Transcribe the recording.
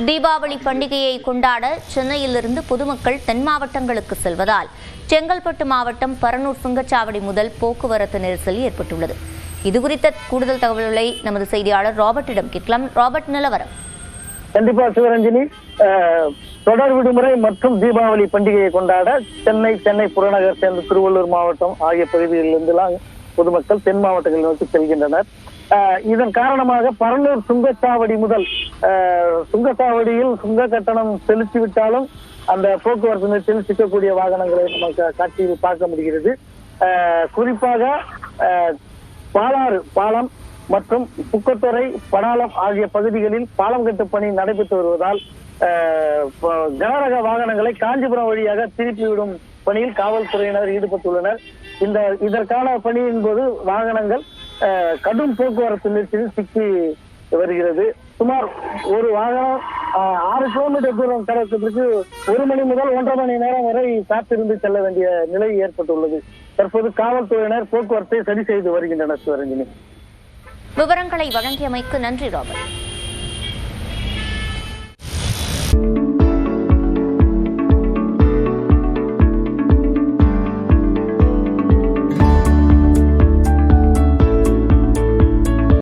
தீபாவளி பண்டிகையை கொண்டாட சென்னையிலிருந்து பொதுமக்கள் தென் மாவட்டங்களுக்கு செல்வதால் செங்கல்பட்டு மாவட்டம் பரனூர் சுங்கச்சாவடி முதல் போக்குவரத்து நெரிசல் ஏற்பட்டுள்ளது. இதுகுறித்த கூடுதல் தகவல்களை நமது செய்தியாளர் ராபர்ட்டிடம் கேட்கலாம். ராபர்ட், நிலவரம். கண்டிப்பா சிவரஞ்சனி, தொடர் விடுமுறை மற்றும் தீபாவளி பண்டிகையை கொண்டாட சென்னை புறநகர் சேர்ந்த திருவள்ளூர் மாவட்டம் ஆகிய பகுதிகளிலிருந்துலாம் பொதுமக்கள் தென் மாவட்டங்களை நோக்கி செல்கின்றனர். இதன் காரணமாக பரனூர் சுங்கச்சாவடி முதல் சுங்கச்சாவடியில் சுங்க கட்டணம் செலுத்திவிட்டாலும் அந்த போக்குவரத்து நெரிசலில் சிக்கக்கூடிய வாகனங்களை நமக்கு காட்சியில் பார்க்க முடிகிறது. குறிப்பாக பாலாறு பாலம் மற்றும் புக்கத்துறை, படாலம் ஆகிய பகுதிகளில் பாலம் கட்டு பணி நடைபெற்று வருவதால் கனரக வாகனங்களை காஞ்சிபுரம் வழியாக திருப்பிவிடும் பணியில் காவல்துறையினர் ஈடுபட்டுள்ளனர். இதற்கான பணியின் போது வாகனங்கள் கடும் போக்குவரத்து நெரிசலில் சிக்கி வருகிறது. சுமார் ஒரு வாகனம் 6 கிலோமீட்டர் தூரம் கடப்பதற்கு 1 மணி முதல் 1.5 மணி நேரம் வரை காத்திருந்து செல்ல வேண்டிய நிலை ஏற்பட்டுள்ளது. தற்போது காவல்துறையினர் போக்குவரத்தை சரி செய்து வருகின்றனர். சிவரஞ்சனி, விவரங்களை வழங்கியமைக்கு நன்றி ராபர்ட்.